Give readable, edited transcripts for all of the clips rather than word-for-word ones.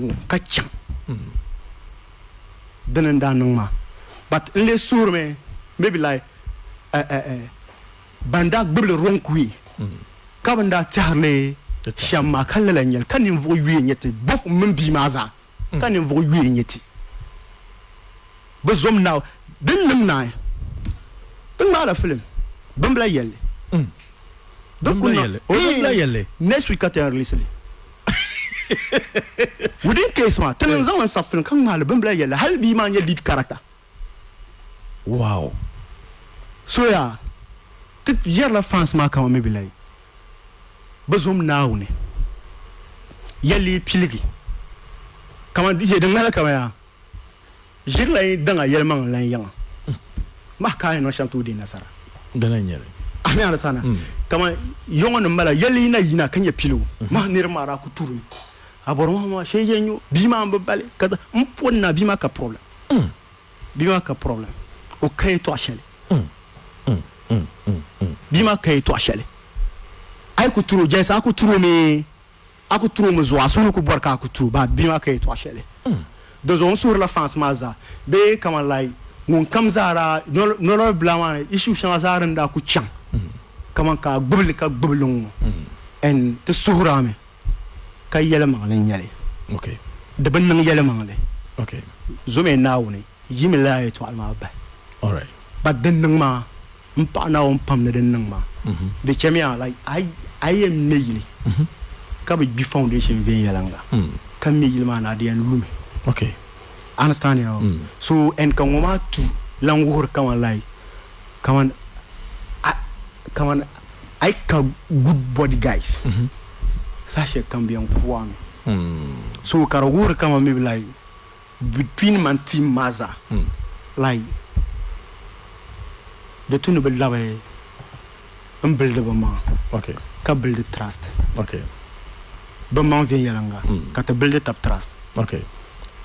wo kachang danan danang ma but le surme maybe like banda gbble ronkwi ka banda charle shamma kala nyel kanin vo wi nyete bof mun bi maza kanin vo wi nyete bezom now den nam na den ma la film bambla yelle donc bambla yelle next week at release within case ma tan zaman sa film kan ma la bambla yelle hal bi ma lead character wow so ya tit yer la France ma kama maybe like bezom now ne yelle piligi kama dije den la kama ya jirla danga yelman lan yang ma ka no shantu di nasara dana nyere ami ala sana kama yongo no mala yeli na yina kanya pilu ma nir mara ku turu abor ma sheye nyu bima ba bale kaza mponna bima ka problem bima ka problem o kay to achele bima kay to achele ay ku turu jesa ku turu me aku turu mo zo asunu ku borka ku turu ba bima kay to achele de zone sur la France maza be kama lai ngun kamzara no blama issue changara nda ku chang kama ka gbulung en te suhrame kay yele ma len yele okay de ban nang yele ma le okay zome nawne yimi la to alma ba all right but den nang ma mpa na on pam ne den nang ma de chemia like I am neyini ka be foundation ve yelanga kam mi yilma na de en lumi okay understand you so en kan woma tu langur kan lai kan I can good body guys sasha can be on one so karagur kan maybe like between man team maza like the two noble love unbuildable man okay ka build trust okay but man vient yalanga ka to build up trust okay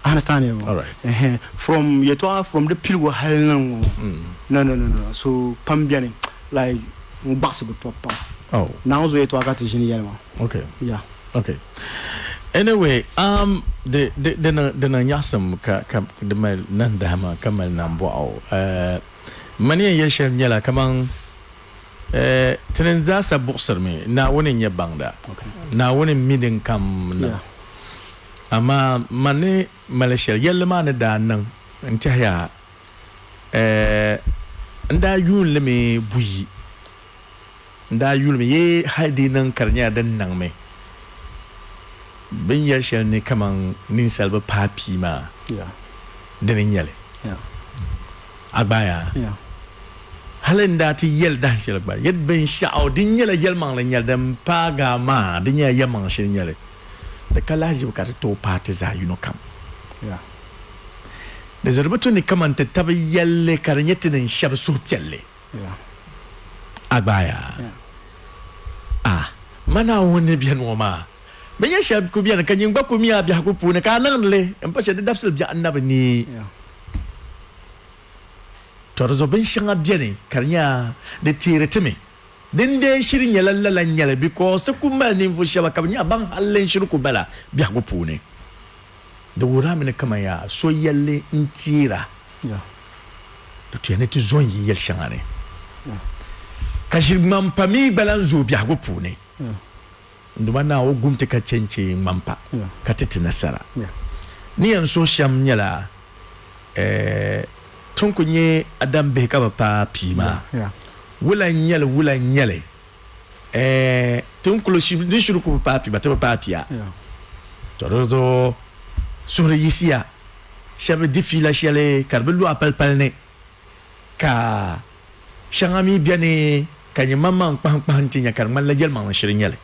understand you all right from the pilgo halen no so pambiani like bass go top oh now so yeto akati jini okay yeah okay anyway the na nyasam ka de mal nanda ma kamal nambo au mani yeshem nyala kaman trenza sa boxer me na woni nyabangda okay na woni midin kam na ama mane Malaysia yelma ne da nan ntaya nda yun le me buyi nda yun me ye hadi nan karnya dan nan me ben yashel ne kaman nin salba papi ma yeah den yele yeah abaya yeah halen da ti yel da shel ba yed ben sha'o din yele yelman la nyel dan paga ma din ya yamman shin yele da kalaji ka to party za kam yeah da zarbato ne kaman ta tabi yalle karnyetin shab su pyalle yeah abaya mana woni biyan woma ben ya shab ku biyan kan yin ba ku miya biya ku pune ka nan le en pa da dafsil biya annabi ni yeah to rezo ben shanga biyan karnya de tire teme den de shirin ya lallalan yala because ta kuma ni fu shaba kabnya ban hallen shiru ku bala biya ku pune da wura mini kama ya so yalle ntira yeah da to yana ti zon yi yel shangane kashir mampa mi balanzo biya ku pune nduma na o gumte ka cence mampa ka tete nasara ni an so sham nyala tun kunye adam be ka pa pima wula nyale tun kulo shi ni shuru ku pa pima ta pa pia to sur yisia shabe difila shale karbelu apal palne ka shangami biane kanye mama pang tinya karman la jelma shirin yale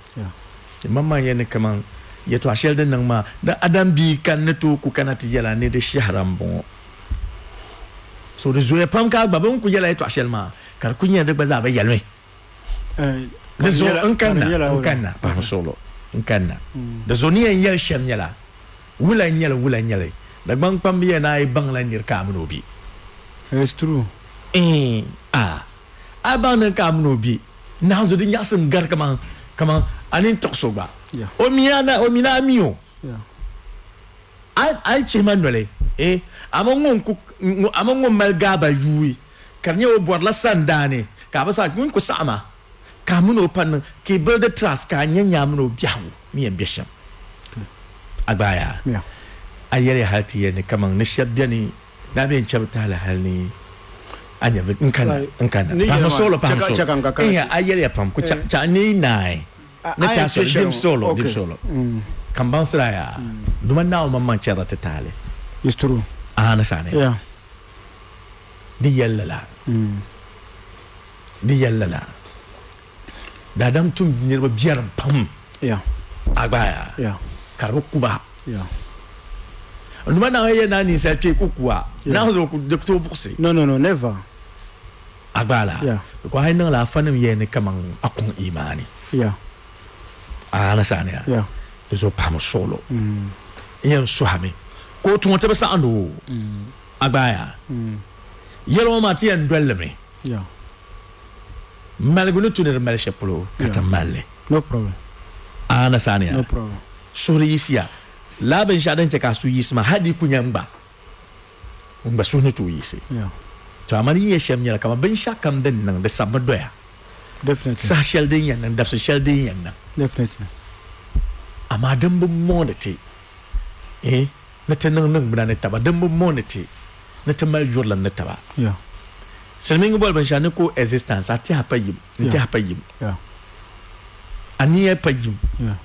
mama yana kaman yato ashel den nan ma da adam bi kan neto ku kanati yala ne de shahram bon so de zoe pam ka babon ku yala yato ashel ma kar kunya de baza ba yalwe de zo an kanna pa solo an kanna de zoniya yal shem yala wula nyale da bang pam bi na ai bang la nir kam no bi it's true abang kam no bi na zo de nyasum gar kama anin tokso ba o mina mio ai chimanwele amongo malgaba yui karnya o bor la sandane ka ba sa kun ko sama ka muno pan ke build the trust ka nyanya muno biawo mi ambition agbaya ayere halti ne kaman ne shabdani na ben chabta la halni anya nkana pa solo ya ayere pam ko cha ni nai ne ta so dim solo kambang seraya dumanna o mamman chara tale is true ana sane di yalla dadam tum nirba biar pam agbaya karbo kuba dumanna ye nani sa pe kukua na zo ku de to boxe no never agbala ko hay na la fanam ye ne kamang akong imani ana sane zo pam solo yen suhami ko tun wata basa ando agbaya yelo mati en dwelleme malgunu tunir malshe polo kata malle no problem ana sania no problem suri isia la ben shadan te ka su yisma hadi kunyamba umba sunu tu yisi to amani ye shem nyala kama ben shakam den nan de sabadoya definitely sa shel den yan nan da so shel den yan nan definitely ama dembo monete na te nang bana taba dembo monete na te mal jurla na taba selmingo bol ban shane ko existence ati hapayim aniya payim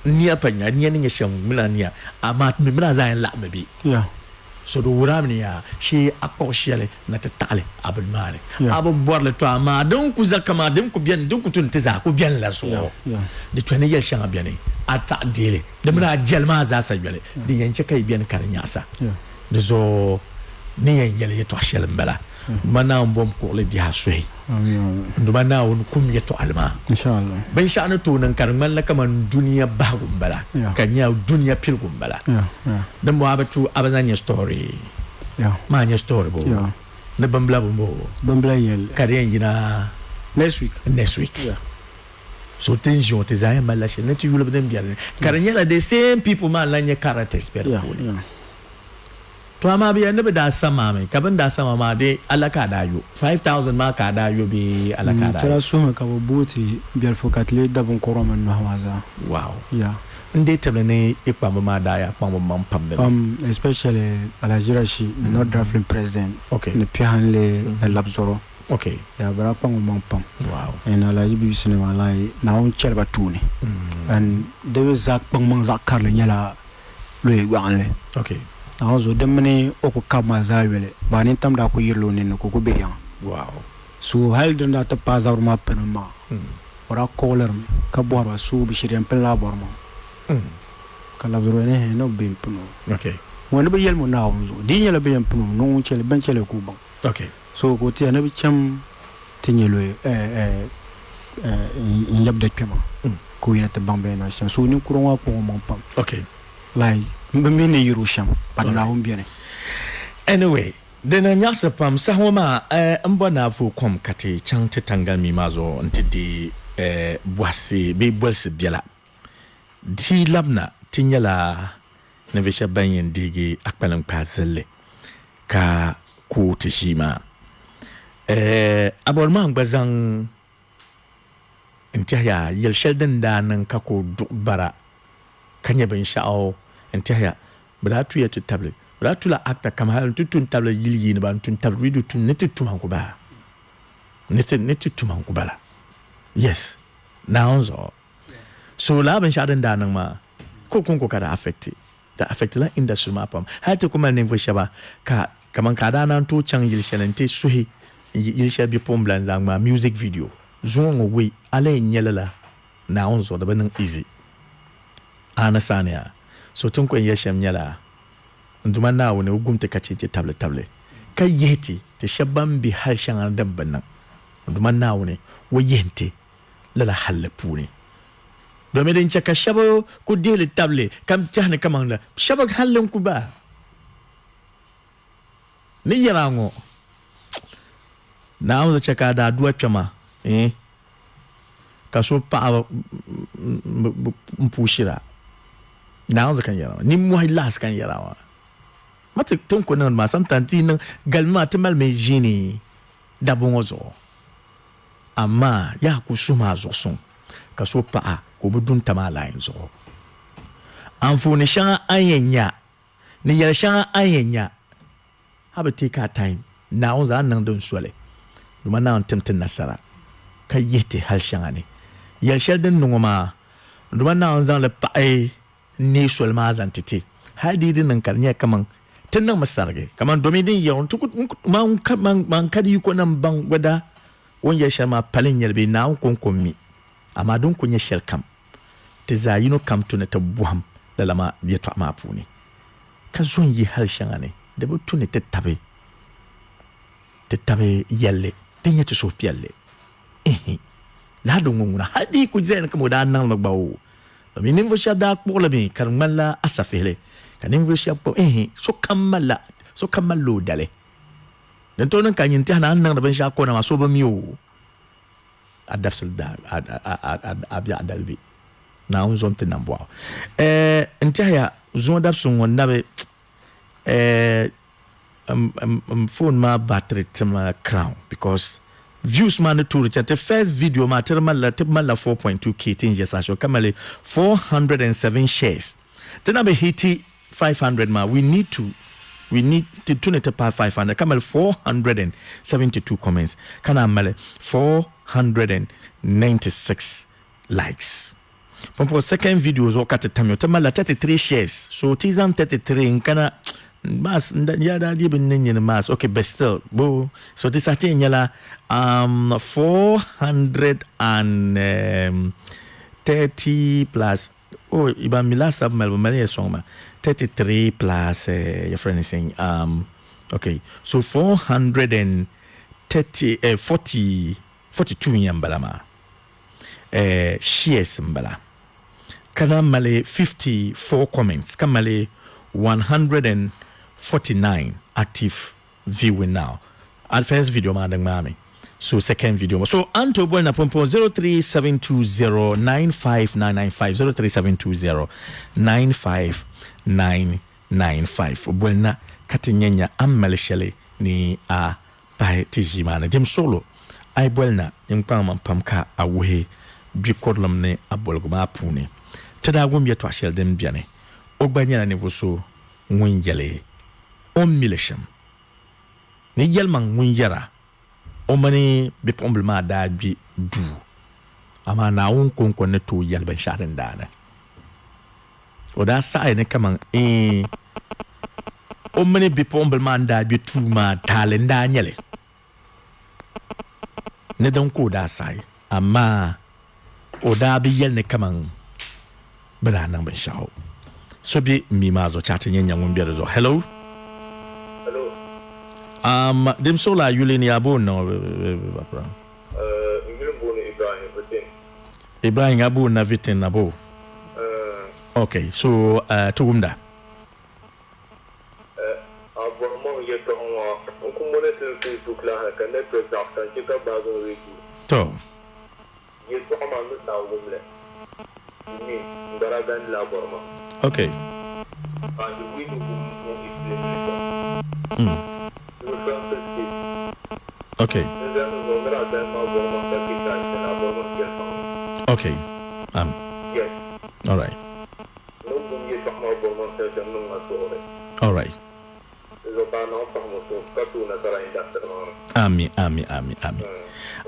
niya panya niya ni sham milania ama mi mina za la mabi so do wuramniya shi akoshele na te tale abul mare abu borle to ama don ku zakama dem ku bien don ku tun tiza ku bien la so de twane yel shanga bien ata dele de mina jelma za sa yele de yanche kai bien karnya sa de zo ni yele yeto ashele mbala mana mbom ko le di haswe ndumana won kum yeto alma inshallah ben sha'anu to nan karman la kaman duniya bagu mbala kanya duniya pilgu mbala dan mo abatu abazanya story manya story bo ne bambla yel kariyen gina next week so tension te zaya malache ne tu yulu dem biar kariyen la the same people man la nya characters per to ama bi ne da sama me kaban da sama ma de alaka da yo 5000 ma ka da yo bi alaka da tara so me ka bobuti biar fokatle da bon koroman no hawaza wow nde table ne ikpa ma da ya pam pam de especially alajira shi not drafting president ne pianle labzoro ya bara pam pam wow en alaji bi sinema lai na on chelba tuni and de zak pam zak karle nyala lo ywanle azo demne oko kama zawele bani tam da ko yirlo ne ko beyan wow so hal da ta pazar ma penma ora koler ka borwa su bi shirin pen la borma kala bro ne no be puno wona be yel mo na onzo di nyela be yam puno no chele ben chele ku ban so ko ti na bi cham tinyelo nyab de pema ko yina te bambe na chan so ni kuron wa ko mo pam lai mbene yirusham padna umbiene anyway dena nyasa pam sahoma mbona fu kom kate chan tetanga mi mazo ntidi boise be bolse biela di labna tinyala na visha banyen digi akpalan pazelle ka ku tishima aborma gbazan ntaya yel shelden danan ka ko bara kanya ben sha'o entaya bratu ya tutable bratu la akta kama hal tutun table yili ni ban tun table widu tun neti tuman ko ba neti tuman ko bala yes now so la ben shadan danan ma ko kada affecte da affecte la industry ma pam hata kuma ne vo shaba ka kaman kada nan to chan yil shalante suhi yil shabi pom blanzang ma music video zongo we ale nyelala now da ban easy ana sania so tun ko yeshem nyala nduma na woni ugumte kace table kai yeti te shabban bi hal shan dan bannan nduma na woni wo yente lala halapuni do me den chaka shabo ku dele table kam tahne kamanga shabak halin ku ba ni yarango na wo chaka da duwa chama kaso pa mpushira na kan yara ni mo hilas kan yara wa mate ton ko nan ma santanti nan galma temal me jini dabongozo ama ya kusuma zo son kaso pa ko budun tamala zo amfuni shan ayenya ni yar shan ayenya have take our time na on za nan don swale duma na on temten nasara kai yete hal shangane yar shelden nungoma duma na on za le pa ni swal ma zantite hadi din nan karnya kaman tun nan masarge kaman domidin yaron tukut man kadi ko nan ban gwada won ya shama palin yalbe na on konkomi amma don kunya shel kam te za yino kam to na tabuham lalama ya to ma puni ka zon yi hal shangane da butu ne te tabe yalle tin ya to so pialle la don nguna hadi ku zen kam da nan magbawo mi nimvo sha da ko la mi kan mala asafele kan nimvo sha ko so kamalo dale dan to nan kan yin ta nan da ban sha ko na so ba miyo adafsel da abya adalbi na on zon te nan bo entaya zon dapsun wonna be phone ma battery tema crown because views man to reach the first video ma termala 4.2k tinje sasho kamale 407 shares tena be hiti 500 ma we need to tune it pa 500 kamale 472 comments kana male 496 likes pompo second video zo kata tamyo tamala 33 shares so tizan 33 kana mas ya da di bin nyin mas okay but still bo so this atin yala 430 plus iba mila sub mel mele soma 33 plus your friend is saying okay so 42 yambala ma shares mbala kana male 54 comments kamale 149 active viewing now. At first video madam mami. So second video. So Anto Boy na pompo 03720959950 03720959995. Boyna katinyenya amalishele ni a pai tijimana. Jim solo ai boyna impama pamka awe bi kodlom ne abolgoma pune. Tada gum yeto ashel dem biane. Ogbanya ne voso ngunjale on milisham ni yelman ngunjara o mani be pomblema da bi du ama na won konkon ne to yelban sharin dana o da sai ne kaman o mani be pomblema da bi tu ma talenda nyale ne don ko da sai amma o da bi yel ne kaman bana ban shawo so bi mi mazo chatting yen yangun biya zo hello dem sola yule ni abo no bapra Ibrahim abu na vitin abo okay so tugumda abo mo yeto on ko monitor Facebook la ka network da kan ka bazo wiki to yeto ma no ta wumle ni ndaragan la borma okay and we do okay okay yes all right all right ami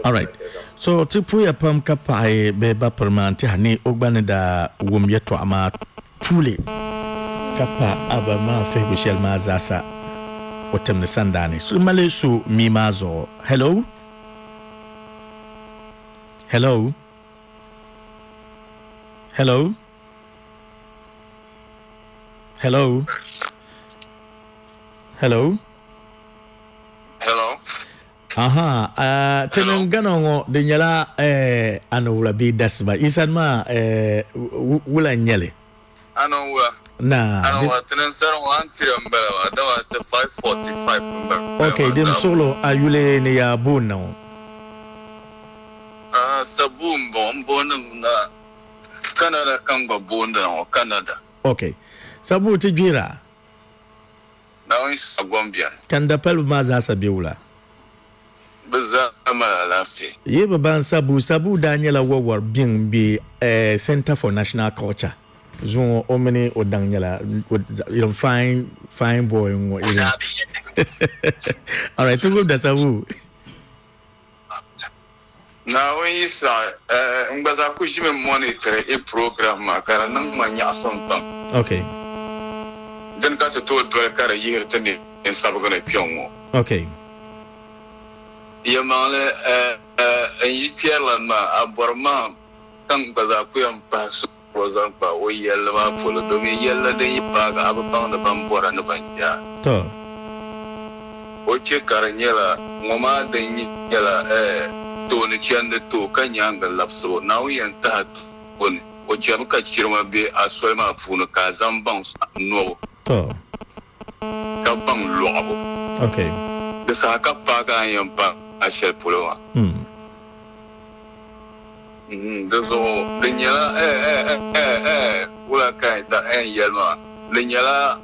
all right so tipu ya pam kapa be ba permanente hani ogbane da wom yeto ama tule kapa aba ma fe bishel ma zasa otem ne sandane so male so mi mazo hello hello hello hello hello hello aha tenen ganongo de nyala anowla bi dasba isan ma wula nyale anowla na tenen sar wan tirambala da wa 545 okay dem solo ayule ne ya bono sabum bon na Canada kan ba bonda na Canada okay sabu ti jira Now it's a Gombian. Kan da pal ma za sa biula. Bazama lafi. Ye ban sabu Daniela Wawar bien be Center for National Culture. Zon omene odanyela fine boy ngo ile. All right, to go that sabu. Now when you saw Mbaza Kushime monitor a program makara nang manya something. Okay. Then got to told to a car a year to me in Sabagone Pyongo. Okay. Yamale and you tell a Burma Kang Baza Kuyam Pass was on Power Yellow for the Domi Yellow Day Bag have a pound of Bambora and Banja. To. Oche Caranyela, Mama Daniela, Tony Chanda to Kanyanga Lapso, now we and that one. Ochamuka Chirma be a swimmer Funa Kazam bounce no. To. Kabang Lobo. Okay. The Saka Paga and Pa. I shall pull over. There's all the Yala, Ulakai, the Yelma, the Yala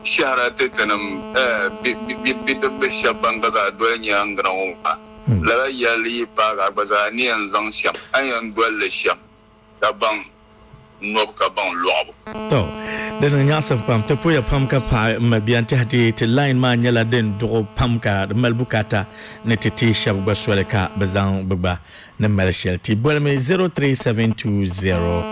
Shara Titanum, bit of Bishop Bangaza, Dwayang Groma, La Yali Paga Bazani and Zangsham, Iron Dwellisham, Kabang, Nobkabang Lob. To. Den nyasa pam te poya pamka pa mabiante hati te line man yala den do pamka melbukata ne tete shabba sweleka bazan baba ne melshel ti bolme 03720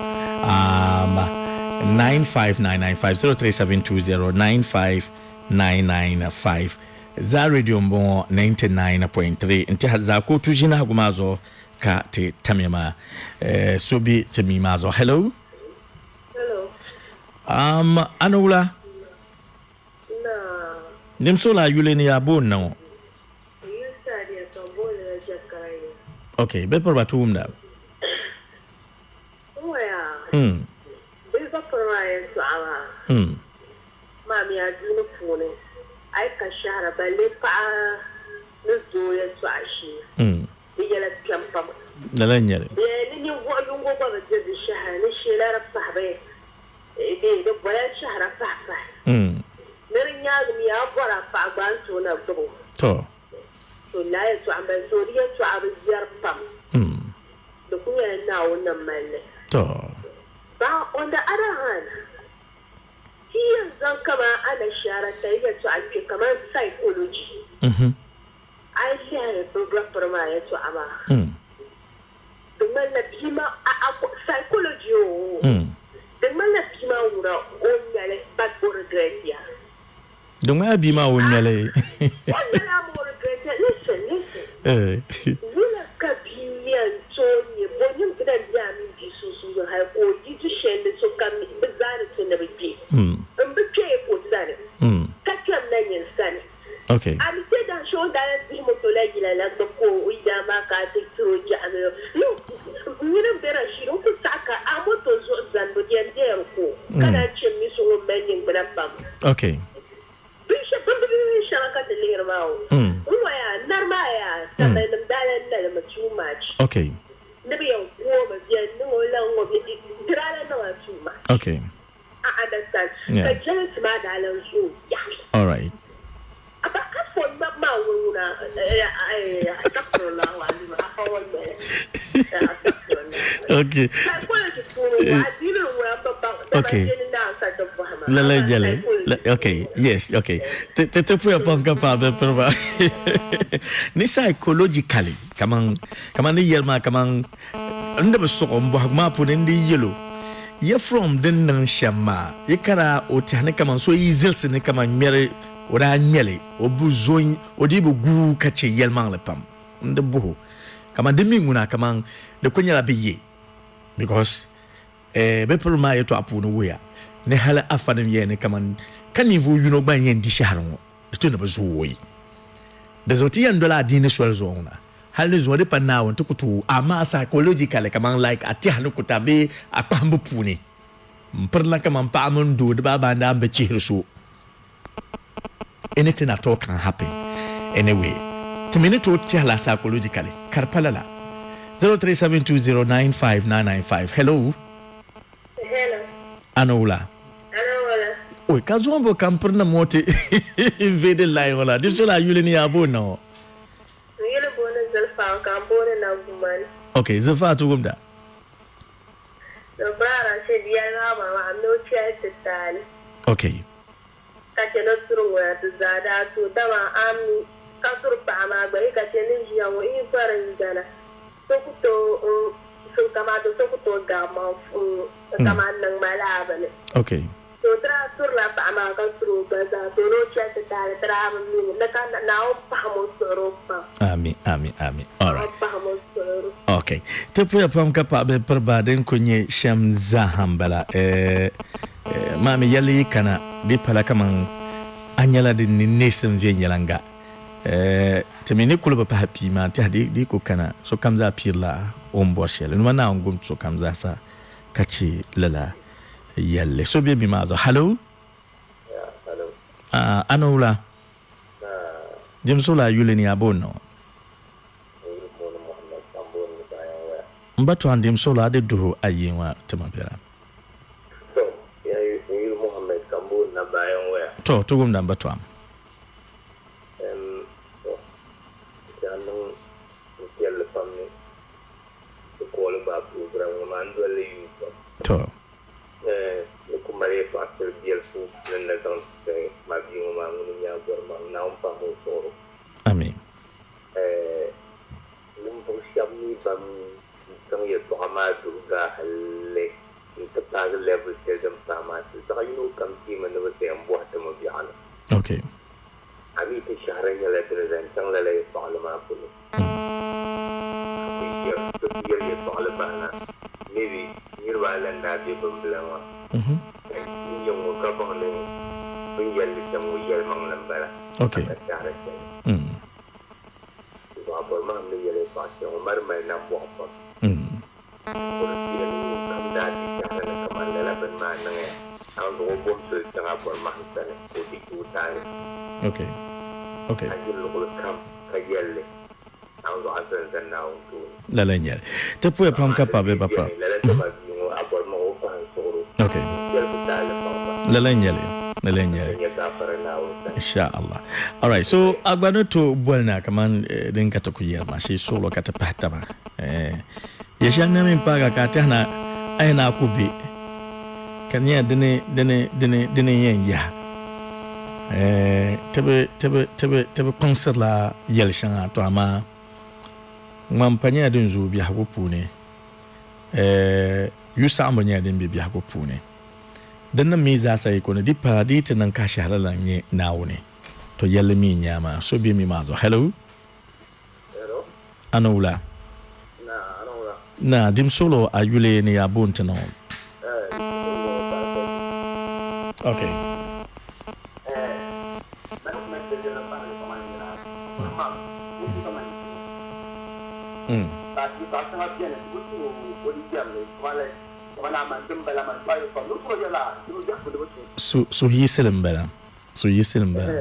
95995 03720 za radio mbo 99.3 nti Zaa Kootu jina gumazo ka te tamema sobi te mimazo. Hello. Anoula. No. Nimsola yule ni abon na. You said yes, I'm born in a jacket. Okay, be por batu umda. Oh yeah. There's a Korean flower. Mommy, I do the phone. I can share a belly pa. No joy swashi. The yellow camp. The lanyere. Yeah, you want to go over the share and she let up Sabe. The boy share a papa. Mary young me up for a fag to a double. To. So nice to ambassador to our year pump. The queen now on the man. To. But on the other hand, he is not come and a share a say to I come on psychology. I share a program for my to Ama. The man that him psychology. The man that him out on but for regret. Don't I be my own melee? Listen. Will a Capian told me, when you get a damn Jesus, you have all you to share the so come bizarre to never be. And be careful, son. Catch your name, son. Okay. I said I'm sure that him to like the poor with Yamaka take through Jamil. Look, we don't better she don't put Saka, I'm what was than the Yandere. Can I check me so many with a bump? Okay. Bishop, the later out. Narmaya, some of them died too much. Okay. Maybe a woman, no longer too much. Okay. I understand. Yeah. But just my dollars, all right. But for Mamma, Okay. Okay. Okay. Yes. Okay. Te put upon kapaba proba. Ni psychologically, kamang ni yelma kamang anda besok ombo ma punin di yelo. Ye from den nan shama. Ye kara otihane kamang so easy ne kamang mere ora nyele obuzoin odibu gu kache yelma le pam. Nde buho. Kamang de minguna kamang de kunya la biye. Because be problema yeto apu no we ne hala afadem ye ne kaman kanivu you know ban yen di sharon to na bazuwi da zoti yan dola dini swel zona hal zo de pan now to kutu ama psychological kaman like ati halu kutabe akpambu puni mperla kaman pa amundu de baba nda mbe chihrusu anything at all can happen anyway to me to tell psychologically karpalala 0372095995. Hello. Hello. Anoula. Oi, kazombo kamperna mote invade line wala. Dim sola yule ni abo no. Yule bona zelfa kambone na guman. Okay, zelfa tu gumda. No brara se dia na ma no chete tal. Okay. Ka che no turu wa tu zada tu dama ami ka turu pa ma gbe ka che ni ji awo in fara ngana. So kuto so kama do so kuto gama kama nang malaba ne. Okay. So tra tur la pa ma ka turu ba za to no chete tal tra ma ni na ka na o pa mo soro pa. Ami. All right. Pa mo soro. Okay. Tepu ya pam kapa be perbaden kunye Shamza Hambala. Mami yali kana di pala kaman anyala di ninesim vye nyalanga. Temini kuluba pa happy man ti hadi di ko kana so kamza pirla ombo shele. Numa na ngum so kamza sa kachi lala yalle. So be mazo. Hello? Yeah, hello. Anoula. Jimsula yule ni abono. Mbato andim sola de duho ayenwa temapera. So, you Muhammad Kambu na bayan waya. To tugum da mbato am. So, jangan mutiel family. To call about program man dole you. To. Kumare pastor biel fu na don magi ma ngunya gorma na umpa mo soro. Amin. Lumpo siamni bam tang ye to ama duga halle ta ta level ke dam sama ta you kam ti man no te ambo ta mo biana. Okay. Ami te shahran ya le present tang le le palma pu. Ye to ye palma na maybe Nirwalanda be problema. Yung ka ba ne pinjal sa mo yel mang lambara. Okay. Ba ma ne yele pa se Umar mai na bo pa. Ko ti ni kam da ti ka na kaman la ben ma na nge. Ang do bom su tanga por ma ta ne ko ti ku ta. Okay. Okay. Ajil lo kam ka yelle. Ang do asan dan na tu. La lenyel. Tepu ya pam kapa be papa. Okay. La lenyel. Inshallah. All right. So agbano to bolna kaman din kata ku yerma shi solo kata pahtaba. Yeshan na min paga kata na ay na ku bi. Kanya dene yen ya. Tebe concert la yel shanga to ama ngampanya din zu bi hakupu ne. Yusa amanya din bi hakupu ne. Dan nan me za sai ko ne di paradi nan ka shahara lan ne nawo ne. To yelle mi nyama so bi mi mazo. Hello? Hello? Anoula. Na dim solo ayule ni abunta no. Okay. So he selim bela. So he selim bela.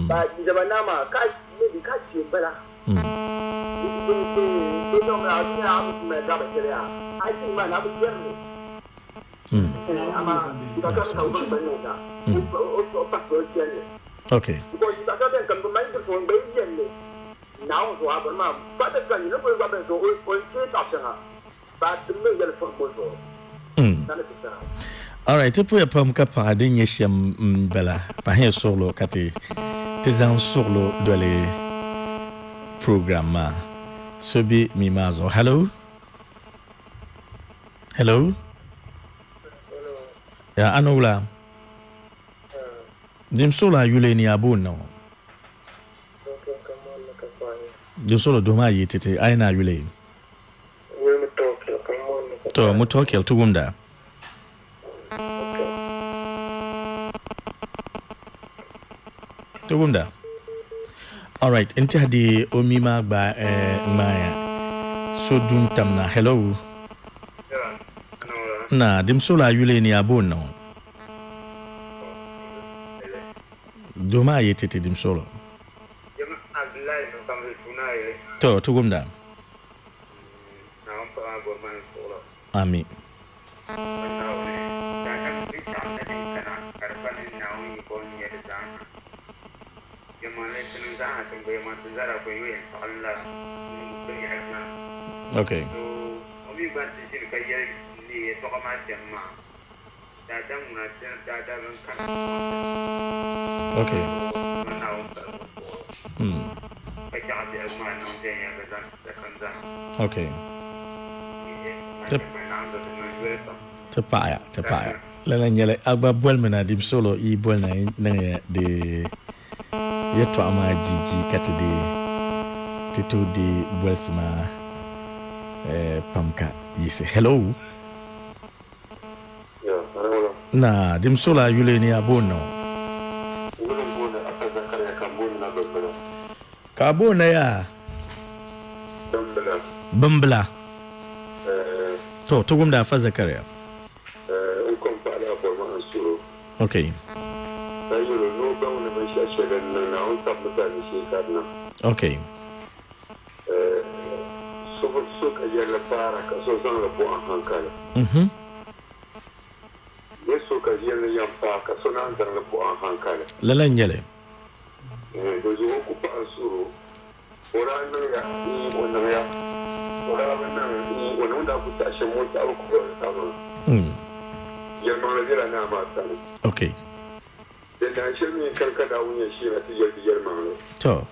Ba di zaman nama ka ni ka ci bela. Itu na ni abu me ga ba kire a. Ai ti ma na bu kire. Ama ka ka ka bu ba ni ka. O pa ko kire. Okay. Ko di ka ka ben kan bu mai ko ba yin. Now so abu ma ba da kan ni ko ba ben so o ce ta ta. Ba tu me ga fa ko so. All right, tu peux pas me capader de yesham bela. Pas un solo kati. Tes un solo de les programmes. Sobi mimazo. Hello. Hello. Ya anoula. Dim sola yule ni abuno. Dim solo doma yitete aina yule. To mutokel tugunda. Tugunda. All right, enti hadi omima ba maya. So dun tamna. Hello. Na dim sola yule ni abono. Doma yetete dim solo. To tugunda. Ami. Okay. Okay. Okay. Tepaya. Lala nyele agba bol mena dim solo I bol na de yeto ama jiji katide tito de bol sama pamka yise. Hello. Na dim sola yule ni abono. Kabona ya. Bambla. To gumda fa Zakaria. Okay. Okay. Mhm. Lala nyele. Okay. To.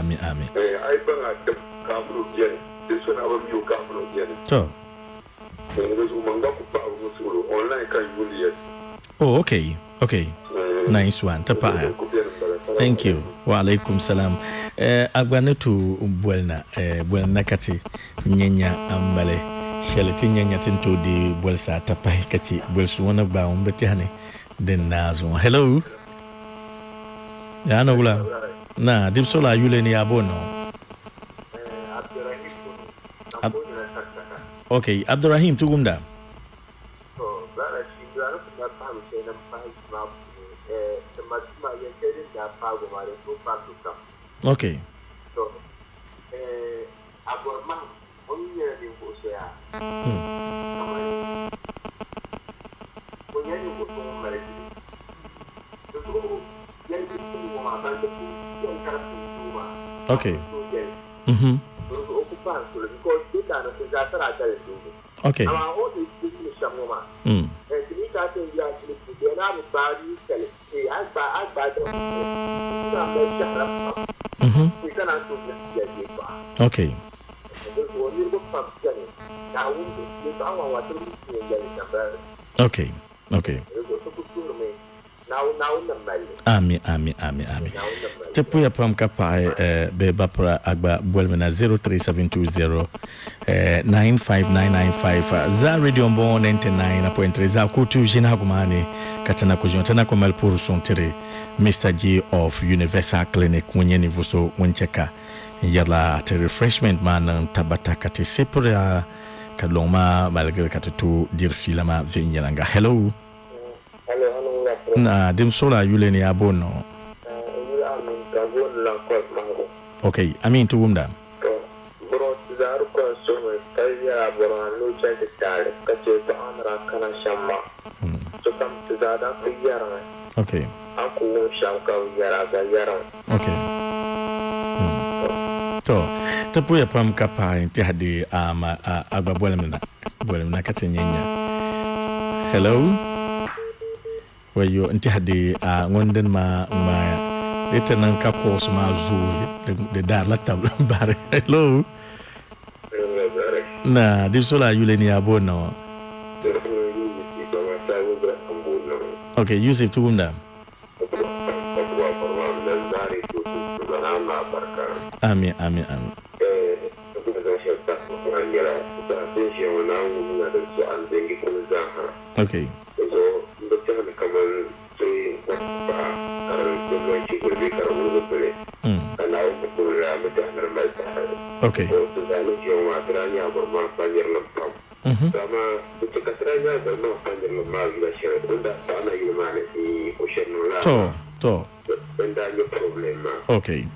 Amin. To. Oh, okay. Nice one. Tapaya. Thank you. Wa alaikum salam. Agwanetu buelna kati nyenya ambale. Sheleti nyenya tinto di buelsa tapai kati buelsu wana ba umbeti hane den nazo. Hello. Ya no wula. Na dipsola yule ni abono. Okay, Abdurrahim tugumda. Okay. Okay. Mhm. Okay. Okay. Okay. Ami. Tepu ya pamka pa be bapra agba bolmena 03720 95995 za radio mbo 99.3 Zaa Kootu jina kumane katana kujontana kwa malpuru sontere Mr. G of Universal Clinic mwenye nivuso wencheka yala te refreshment man tabata kati sepura kadloma malgré katutu dirfilama vinyanga. Hello. Na dim sola yule ni abono. Okay, amin tugumda. Bro, zaru ko so kaya bro no check tare kace to amra kana shamma. So kam zada kiyara. Okay. Aku shamka yara ga yara. Okay. To tapuya pam kapa inti hadi agba bolemna katanyenya. Hello. Wayo inti hadi ngonden ma ita nan ka ko su ma zo da dar la table bare. Hello. Na disola yule ni abono. Okay, Yusuf tugunda. Amin. Okay. Okay. To. Okay.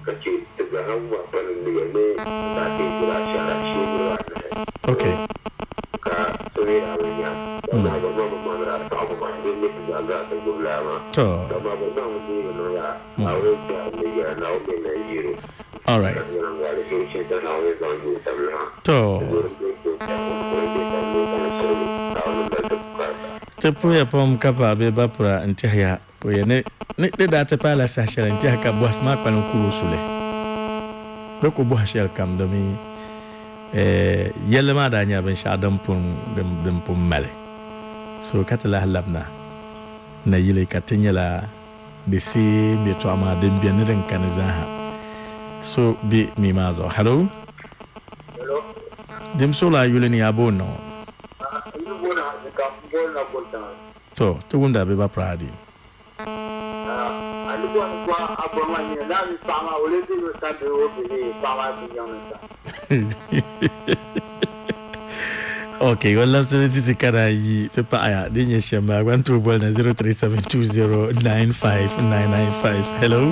Okay. All right. Tepuya pom kapa be bapura ntihya oye ne data pala sashara ntihya ka boas ma kwa nkuru sule beko bo hashel kam dami yelma da nya ben shadam pun dem pum male so katala halabna na yile katinyala de si be to ama dem bien ren kanazaha so bi mi mazo hello dem sola yule ni abono to tugunda be ba pradi okay well let's see kara yi se pa aya dinye shema 12 ball na 0372095995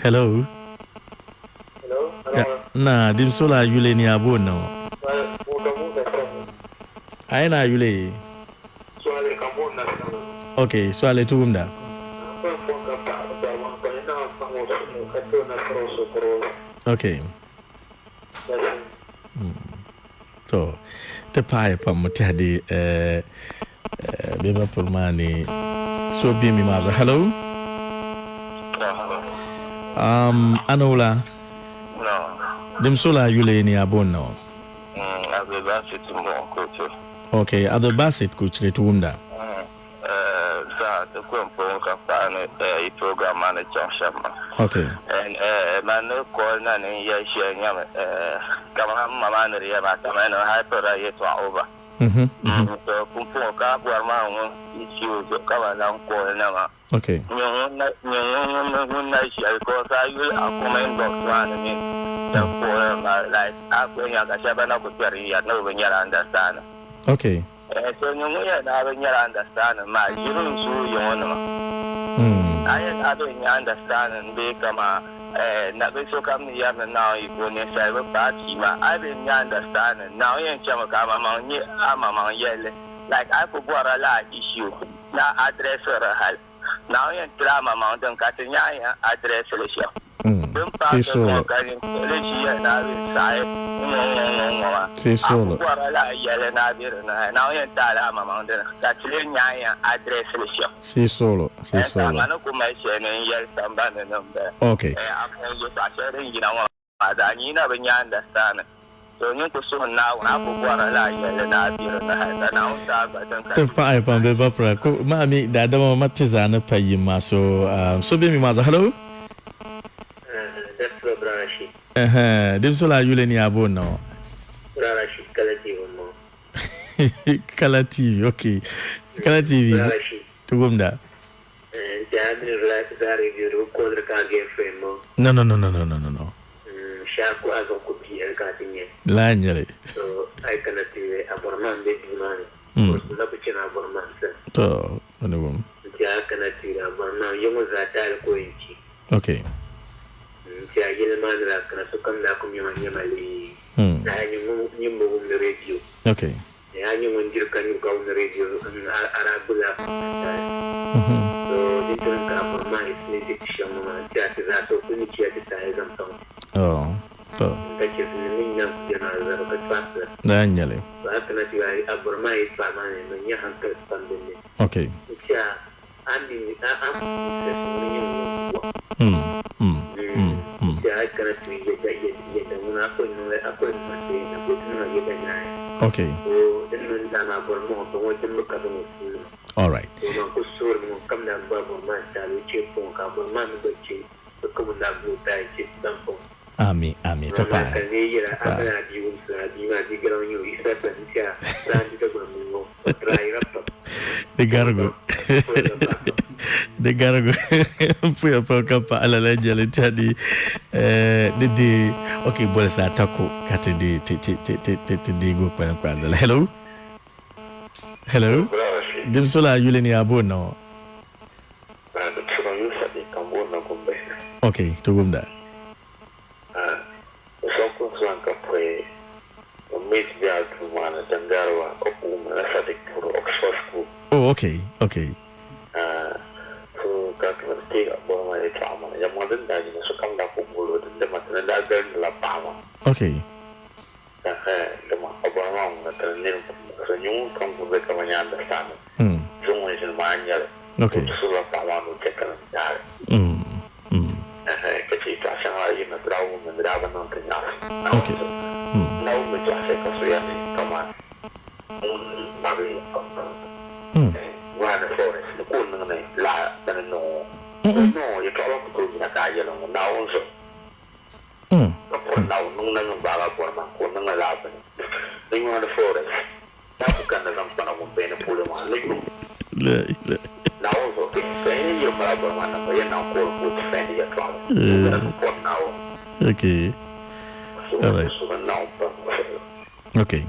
hello na dim sola yule ni abono aina yule okay swale tugunda okay to te pae pa mutadi beba pulmani so bi mi maza hello anola dim sola yule ni abono okay other basit kuchre tugunda the program manager Sharma. Okay. And man call na ni ya shenya kama mama ni ya kama na hyper ya to over. So kumpo ka kwa ma issue kama na call na ma. Okay. Nyo na shi ko sa yu comment box one ni. So for like akwenya ka shabana ko tari ya no benya understand. Okay. So nyo ya na benya understand ma yirun su yon ma. I don't understand and be kama na be so come here now you go ne say party ma I didn't understand now yen chama kama manye ama yele like I could go la issue na address her hal now yen drama mountain katanya address le show c'est solo c'est solo c'est solo c'est solo okay Tepa pa be ba pra ko mami da da ma tizana payima so be mi maza hello dem sola yule ni abono Rarashi kala TV mo kala TV okay kala TV tugumda jami relax da review ko ka game frame mo no shaku azo ko pier ka tinye la nyale so ai kana TV abonnement de dimani ko la bicina abonnement to anugum ya kana TV abonnement yomo za ta ko yinci okay ya yelman la kana so kam da ko nyama li na nyimbo na radio okay ya nyimbo ndir kan ko na radio arabula so different ka for my selection ma ya ta so kuni ya ta exam to to take ni na na za ka passa na nyale ba kana ti ai aborma is pa mane no nya han ka pandene okay ya ani ya kana ti ya una ko no ako ma ti na ko no ya na okay so den na na aborma to mo tin ka to all right so ko sur mo kam na ba ma ta lu che po ka aborma mi ko che ko mo na bu ta che tampo ami to pa kan ni ya ana di un sa di ma di garo yo isa pa sia ran di ko mo trai rap de gargo puya pa kapa ala la jale tadi okay bol sa tako kate di go pa zala hello Hello. Dim sola yule ni abo no. Okay, tugumda. Oh, okay. Okay. Okay. Okay. Okay. All right. Okay.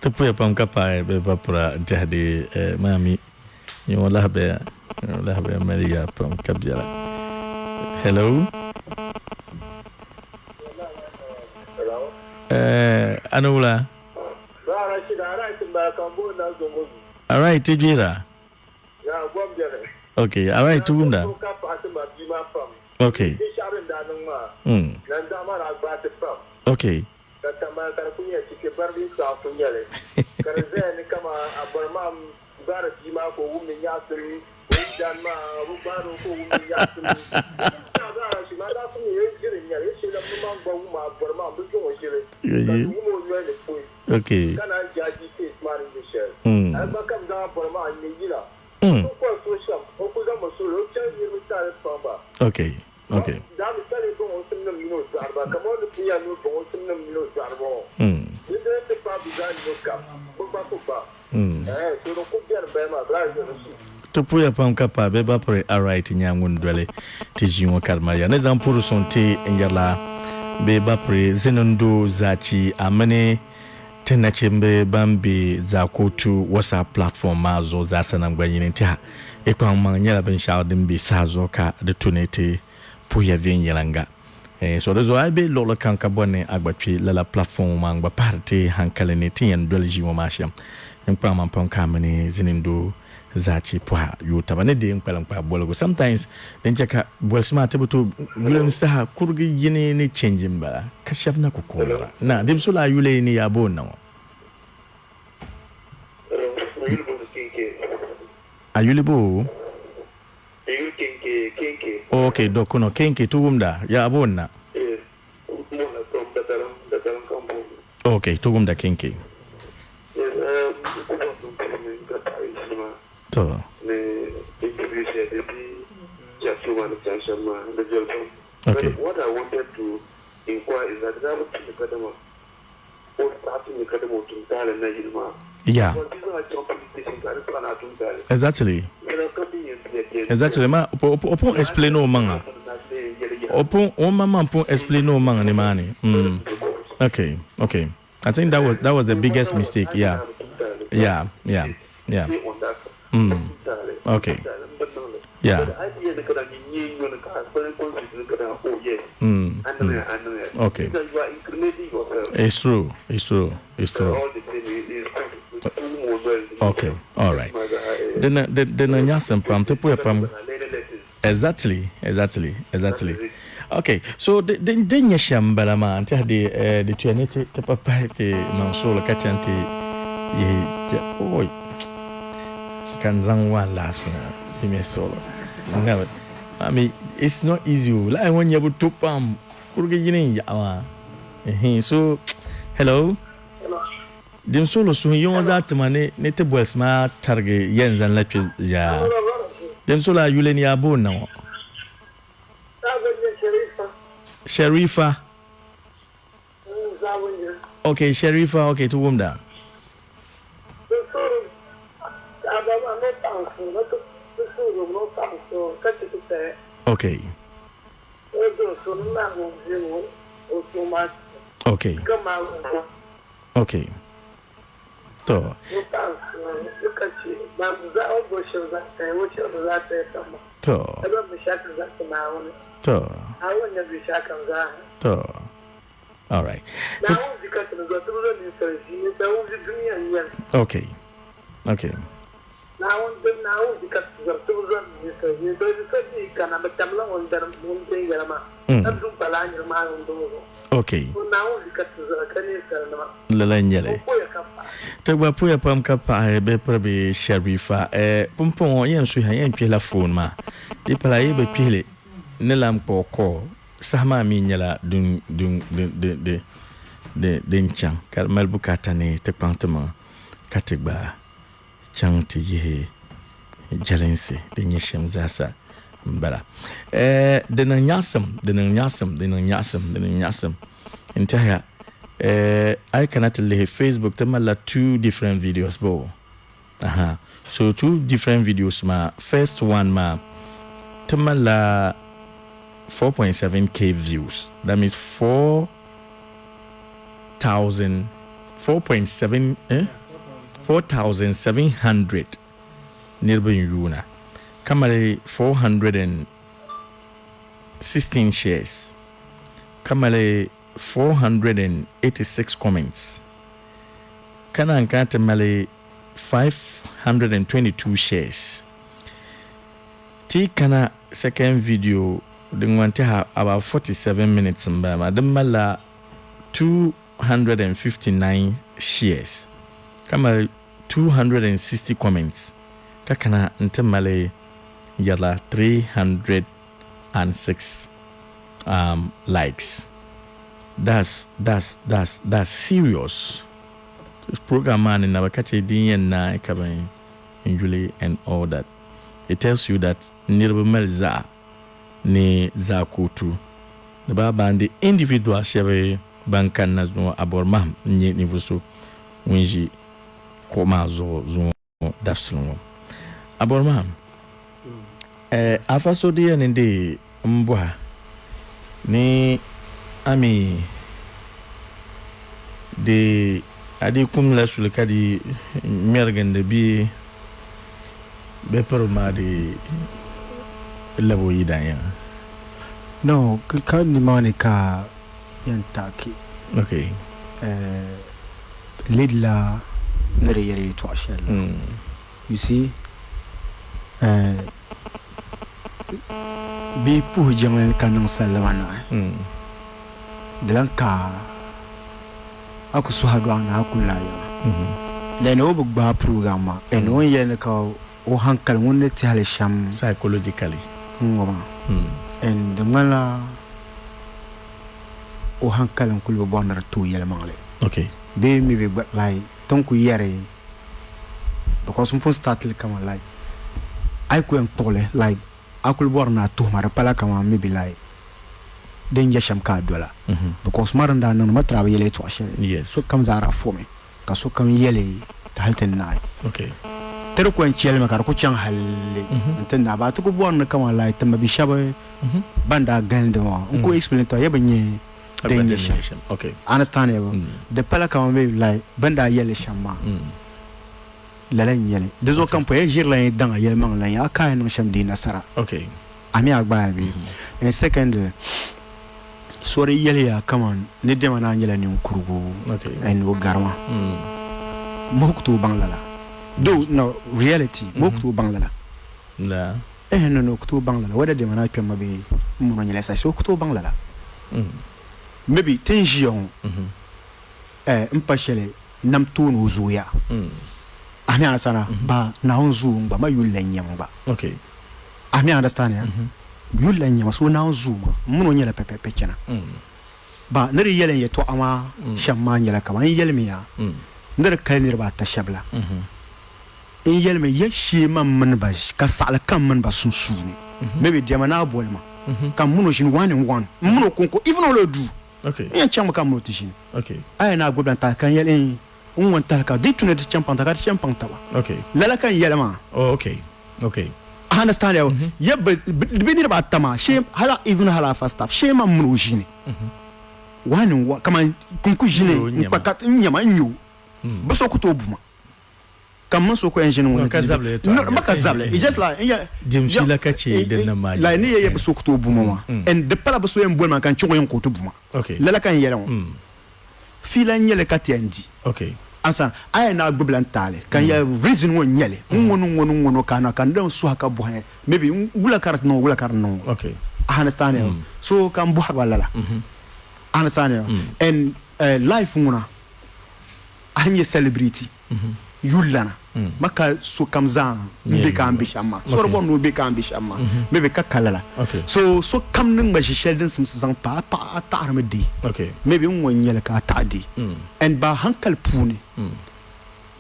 Tepu ya pam kapa be bapura jadi mami yola be Maria pam kabjala. Hello. Anula. All right, Tijira. Okay, all right, Tugunda. Okay. Okay. Okay. Okay. Okay. Topu ya pam kapa beba pre alright nyangun dwele tijinwo kalmaya ne zampuru sonte njala beba pre zenondo zachi amene tenachembe bambi Zaa Kootu WhatsApp platform mazo za sanangwanyine ntia ekwa manyala ben shawdim bi sazo ka de tunete puya vinyelanga so rezo aibe lolo kanka bonne agbatwi la platform mangba party hankalene tiyan dolji wo masham nkwa mampon kamene zinindo zachi pwa yutaba de nkwalan kwa bologo sometimes den cheka bolsma tebuto gulen sa kurgi yini ni changing ba kashapna ko kola na dimsula yule ni yabo na ayulibo okay dokuno kenke tugumda ya abonna okay tugumda kenke to okay. What I wanted to inquire is that yeah. Exactly. Ma opon explain no manga. Opon o mama opon explain no manga ni mani. Okay. Okay. I think that was the biggest mistake. Yeah. Yeah. Yeah. Yeah. Okay. Yeah. Okay. It's true. Okay. All right. Then nyasem pam tepu pam. Exactly. Okay. So then nyashambala ma anti de tuanete te papa te mansolo kachanti ye oi. Kan zangwa last na solo. Never. I mean, it's not easy. Like when you to pam, so hello. Dim solo so you want that money, nete boys ma target yens and let you ya. Dim solo you leni abo now. Sharifa. Okay, Sharifa, okay, to whom da? Okay. Okay. Okay. So. kace ba za a goshin za ta yi wuce ba za ta yi sama to ba mu shaka za ta na wani to a wannan bi shaka za to all right na wuce kace da zo tuzo ni sai ni da wuce duniya ne okay na wuce kace da tuzo ni sai ni da sai kana ba tamla wanda mun dai garma na dun balani ma wanda okay lalanyele tagba puya pam kapa be prabe sharifa pompon yen so ha yen pela phone ma e pala ye be pele ne lam poko sama mi nyala dun de nchang kar mal bukata ne te pantama kategba chang ti ye jalense de nyeshem zasa mbala de nyasam entire I cannot lay Facebook tamala 2 different videos bo so 2 different videos ma first one ma tamala 4.7k views that means 4,700 nearby yuna kamale 416 shares kamale 486 comments kana nkata male 522 shares ti kana second video dingwante ha about 47 minutes mba madamala 259 shares kama 260 comments kakana ntemale yala 306 likes. That's serious. This program man in our catch na kabin injury and all that. It tells you that Nirabumel Zaa ni Zaa Kootu. The baba and the individual share bankan na no aborma ni nivuso winji koma zo dafslo. Aborma. Afaso de nende mbwa ni ami de adi kumla sulka di mergan de bi be perma de labo yidanya no ka ni manika yantaki okay lidla nere yere to ashel you see bi pu jamal kanang salawana Delanka aku suhadwa na akula ya le no bugba programa eno yen ka o hankal wonne ti hal sham psychologically ngoma and the mala o hankal kul bo bonar to yele mangle okay be mi be like tonku yere because some start le kama like I ku en tole like akul borna to mara pala kama maybe like denja sham ka dola because maranda nan ma trabe yele to ashele yes so kam zara fome ka so kam yele ta halten nay okay tere ko en chele makar ko chang halle ntenna ba to ko bon kama la tamba bi shabe banda gande mo ko explain to yebanye denja sham okay understand de pala kama be like banda yele shamma lalan yele de zo kam po e jirla dan yele man la ya ka en sham di nasara okay ami agba bi and second sorry yele ya come on ne dema na yele ni nkurugo okay and o garma mokto banglala do no reality mokto banglala la no kto banglala wada dema na pema be muno yele sa so kto banglala maybe tension mpashele nam tunu zuya ami anasana ba na onzu ngba ma yulle nyamba okay ami understand ya yulle nyama so na onzu muno nyele pepe chena ba nere yele ye to ama shamma nyela kama yele miya nere kalnir ba ta shabla in yele me yeshi man ba ka sala kam man ba sunsuni maybe dia mana bolma kam muno shin one in one muno konko even all do okay ya chamba kam no tishin okay ay na go ta kan yele un talka ditune de champanta ka champanta ba okay lala kan yele ma oh okay okay I understand you yebbe binir ba tama she hala even hala fast stuff she ma muno jini one kama kunku jini pakat nyama nyu buso kuto buma Come so ko engine won. No, makazable. It's just like Jim Shila Kachi den ma. Like ni ye so ko buma. And the pala so en bon man kan chongo ko to buma. Okay. Lala kan yele won. Fila nyele katiendi. Okay. Ansa ay na gbeblan tale kan ya reason won nyele. Ngono kana kan don so haka bo he. Maybe wula kar no. Okay. I understand. So kan bo wala. Understand. And life nguna anye celebrity. Yulana maka so kamza be ka ambishama so ro no be ka ambishama me be kakalala so kam nang ba sheldon sim san pa ta armedi maybe won yele ka ta di and ba hankal puni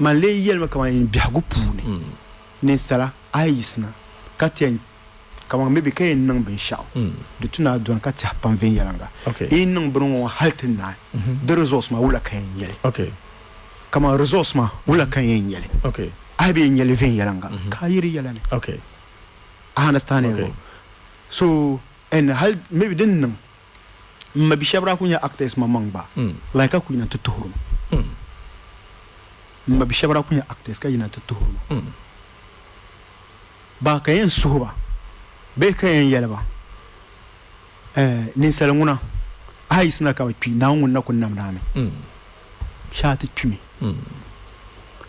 man le yel maka man biago puni ne sala aisna katien kama maybe kay nang ben shaw de tuna don ka ta pan ven yalanga in nang bron haltin na de resource ma wala kay yele kama resource ma wala kan yele abi yele ven yalanga ka yiri yelane I understand you so and hal maybe din ma bi shabra kunya actors ma mangba like ka kunya tutuhuru ma bi shabra kunya actors ka yina tutuhuru ba ka yen suba be ka yen yele ba ni salanguna ai sina ka twi na ngun na kun namname shati tumi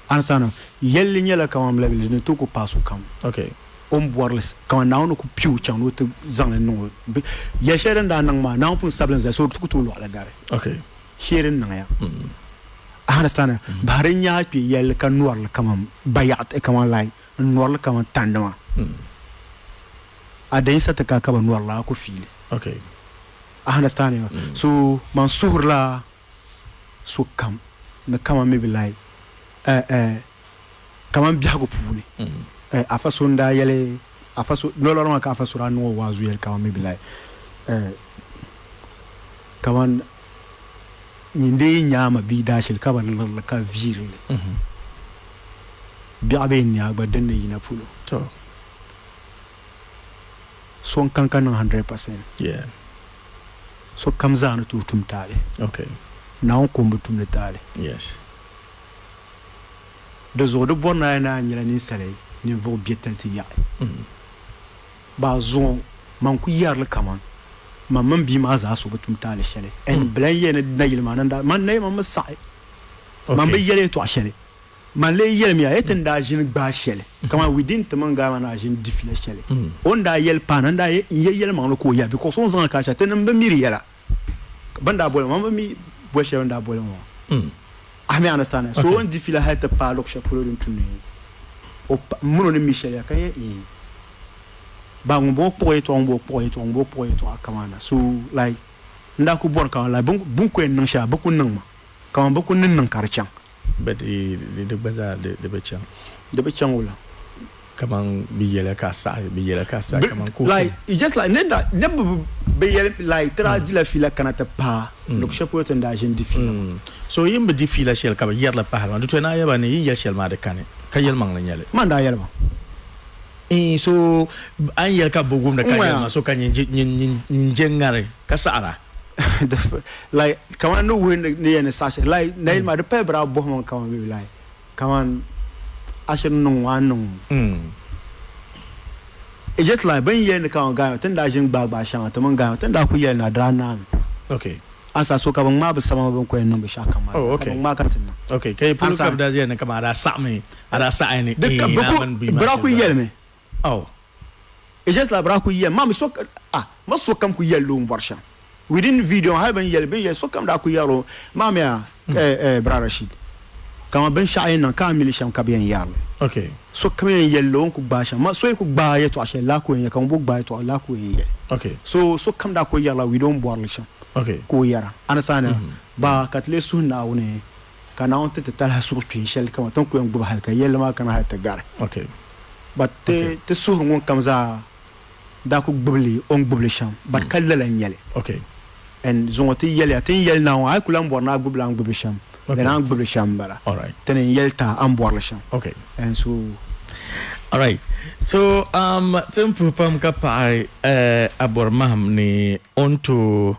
ansana yelli nyela kamam level ne to ko pasu kam on boirless quand na on ko piu chang no te zang no ya sheren da nang ma na pun sablan za so to lo ala gare sheren nang ya understand bare nya pi yel kan noir la kamam bayat e kamam lay noir la kamam tandama adain sa ta ka ba noir la ko fili understand so man sur la so kam na kama maybe like kama biago puni afaso nda yele afaso no lorong ka afaso ran no wazu yele kama maybe like kama nyinde nyama bi dashil ka ba la ka viril biabe nya ba danne yina pulo to son kankan 100% so kamza na tutum tale now come to the tale the zodo bona na nyela ni sale ni vo bietelti ya ba zon man ku yar le kaman man bi ma za so batum tale shele en blan yene na yilma nan da man ne man sai man be yele to shele man le yele mi ayeten da jin ba shele kama within te man ga man jin difile shele on da yel pan da yele man ko ya because on zan ka cha tenem be miri yela banda bol man mi bo shele da bol mo I may understand. So on dit fila hete pa lok shapolo dun tuni. O mono ni Michel ya kanye ba ngbo poeto akamana. So like ndaku bon kan la bun ko en sha boku nang ma. Kan boku nang karchang. But de baza de bechang. De bechang wala. Kamang biyela kasa kamang ko. Like it just like nenda never be like tra di la fila kanata pa lok shapolo tenda jen di fila. So yimbe di fila shel ka yer la pahal do na yaba ni yer shel ma de kane ka yel mang la nyale man da yel ba so an yer ka bogum na ka yel ma so ka nyin jengare ka sara like kaman no when ni ene sasha like nail ma de pe bra bo mon kaman bi like kaman ashen no wan it just like ben yen ka ga tan da jin ba shan ta man ga tan da ku yel na dra na asa so ka bang ma ba sama ban ko en no be shaka ma ma ka tin kay pulu ka da je na ka ma da sa me ada sa ni bra ku yel me it's just like bra ku yel ma so ma so kam ku yel lo mbarsha within video ha ban yel be so kam da ku yelo ma me bra Rashid kama ben sha en ka mi lisham ka bien yal so kam yel lo ku ba sha ma so ku ba ye to ashe la ku en ka mo ba to la ku en yel so kam da ku yela we don't boar lisham ko yara anasana ba katle sunna woni kana on te tala sur tu shel kama ton ko en gba halka yel ma kana ha ta gar but te sur ngon kamza da ko gbli on gbli sham but kala nyele and zongote yele atin yel na ay kulam borna gbla gbli sham then an gbli sham bala alright ten yelta am bor la sham and so alright so tempo pam ka pai abor maham ni onto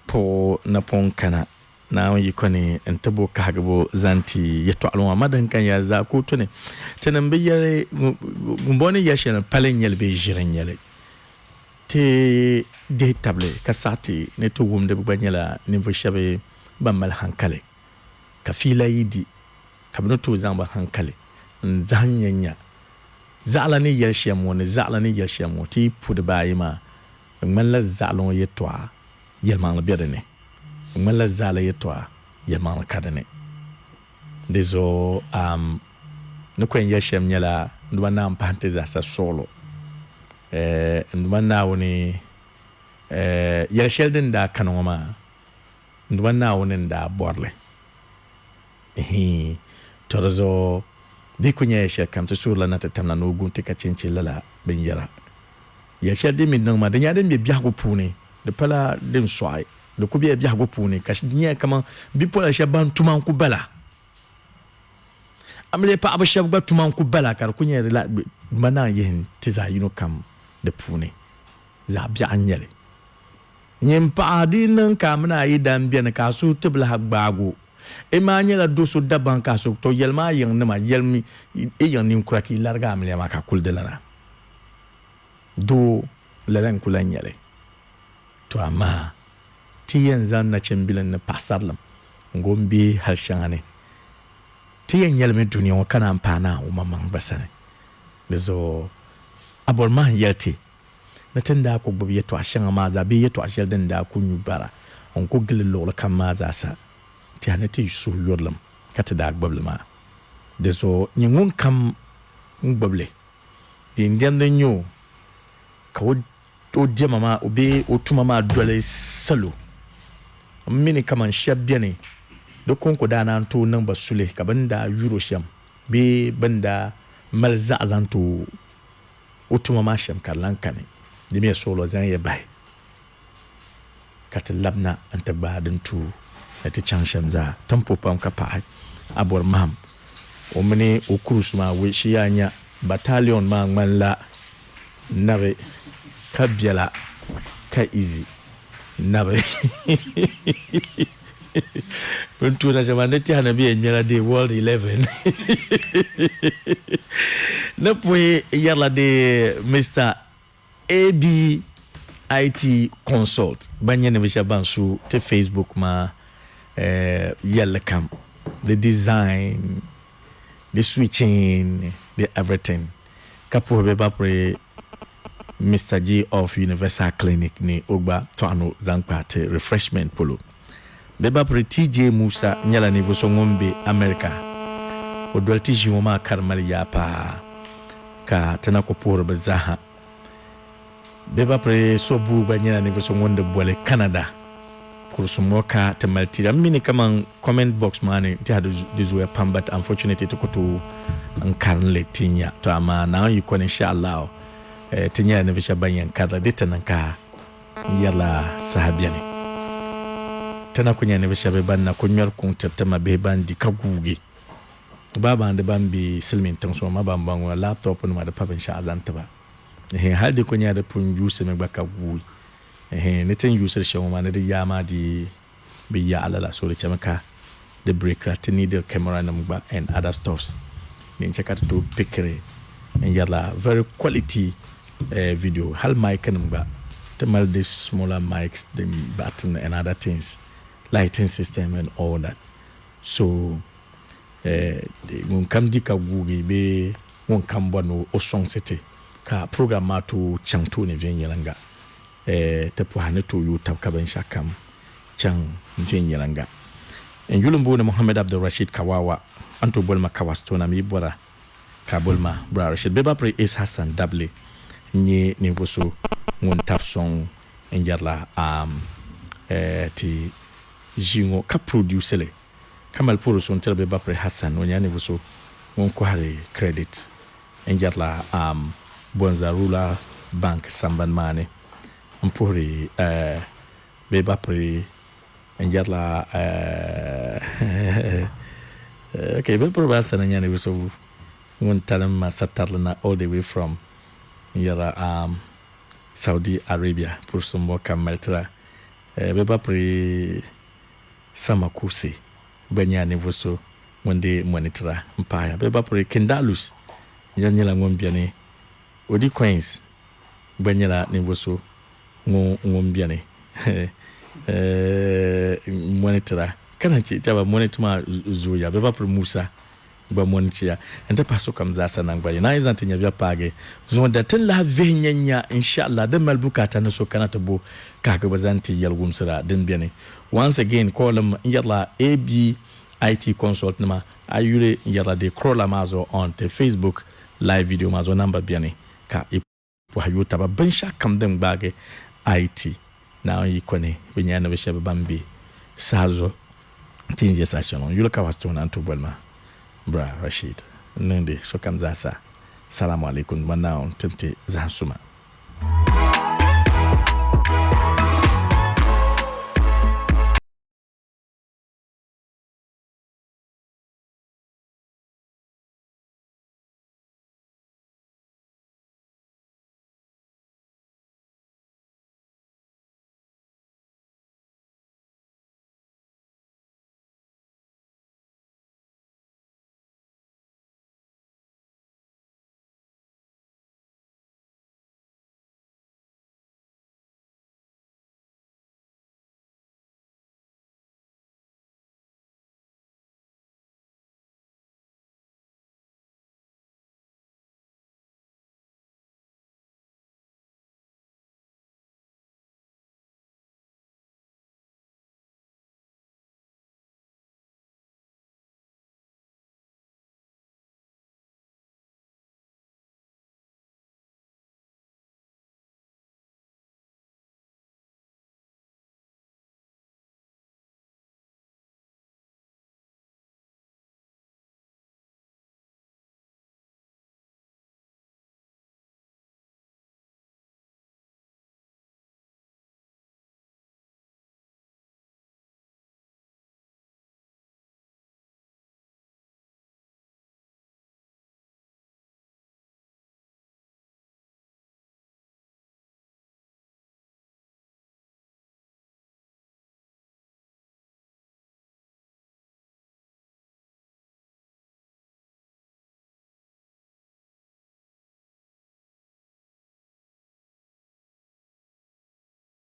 po na pon kana na yi kwani entabo kagabo zanti yeto alwa madan kan ya Zaa Kootu ne tanan biyare gumboni ya shena palen yelbe jiren yele te de table kasati ne to wumde banyala ne voshabe bamal hankale ka fila yidi kabno to zamba hankale nzanyanya zala ne yelshemo ne zala ne yelshemo ti pude bayima ngmalla zalon yetwa yelman biadene ngmalla zala yetwa yelman kadane dezo no kwen yeshem nyala ndwa na mpante za sa solo ndwa na woni yelshelden da kanoma ndwa na woni nda borle torazo di kunya yeshe kam to sura na tatamna no gunti ka cincilala ben yara yeshelde min nang ma da nyaden be biago pune de pala dem soai de ko be biago pune ka nya kama bi pola shaban tuman ku bala amle pa abashab ba tuman ku bala kar kunya la mana yin tiza yino kam de pune za bia anyele nyem pa din kam na yi dan bien ka su tibla hagbago e ma nyela doso daban ka so to yelma yin na ma yelmi e yin nin kuraki larga amle ma ka kul de lana do laren kulan yale to amma tiyan zan na cimbilan na pasarlam ngombe halshangane tiyan yalme duniya wa kana amfana wa mamman basane lezo abor ma yati na tanda ko bobi yato ashanga ma za bi yato ashel den da kunyu bara on ko gillo la kan ma za sa ti hanati su yorlam kata da gbable ma lezo nyingun kam gbable di ndiam den nyo ka o dia mama obe otuma ma dole salo mini kaman shabiane do konko dana to nan basule ka banda euro sham be banda malza azanto otuma ma sham kallan kane di me solo zan ye bai kat labna anta badin tu ati chansham za tampo pam ka pa abor mam o mini o kurus ma we shiyanya battalion ma ngmanla nabe ka biala ka easy nabe buntu na jamane ti hana bi enyala de world 11 na pwe yala de Mr. ABIT Consult banya ne bisha bansu te Facebook ma yalla kam the design the switching the everything kapo be ba pre Mr. G of Universal Clinic ni ogba toano zankpate refreshment polo beba pre TJ Musa nyala ni voso ngombe America odwalti juma karmal ya pa ka tana ko poro bazaha beba pre sobu banyala ni voso ngonde bole Canada kursumoka tamalti amini kama comment box mani ti hadu dizuwe pambat unfortunately to kutu ankarnle tinya to ama na yuko inshallah tinya ne visha banyan kada ditana ka yala sahabiani tana kunya ne visha be banna kunyor kun taptama be bandi kaguge baba ande bambi silmin tanso ma bamban laptop no ma da papa insha Allah taba halde kunya da pun yuse me baka gui ne tan yuse shawo ma ne da yama di bi ya alala so le chamaka the breaker needle camera number and other stuffs ni check out to picture and yala very quality video hal mic number the mal this smaller mics the button and other things lighting system and all that so mun kam di ka gugi be mun kam bono o song city ka programma to chanto ne vyen yelanga te po haneto youtube ka ben shakam chan vyen yelanga en yulumbo ne Muhammad Abdul Rashid Kawawa anto bolma kawasto na mi bora ka bolma bra Rashid beba pre is Hassan Dable ni voso ngon tap song en jarla ti jingo ka producer le kamal puro son terbe bapre Hassan wonyane voso ngon ko hare credit en jarla Bonza Rula Bank Samban Mane ampuri be bapre en jarla okay be puro basa nyane voso ngon talam ma satarlana all the way from yara Saudi Arabia pour son moka maltra beba pri sama kuse banya ne voso wonde monitora mpaya be ba por kendalus nyanyela ngombiane odi coins banya ne voso ngombiane monitora kana ci taba monitor zuya be ba por musa ba monitia enta paso kam za sanan gbali na izan tinya bia page zo da tin la venyanya inshallah da malbuka ta no so kana to bo kaga bazanti yalgum sira din biane once again call them yalla AB IT consult nama ayure yalla de crola mazo on the Facebook live video mazo number biane ka ipo hayuta ba bansha kam dem bage IT na yi kone binyana be shebe bambi sazo tinje station yula ka wasto na to bolma bra Rashid nende so kam za sa salamu alaikum manao temte za suma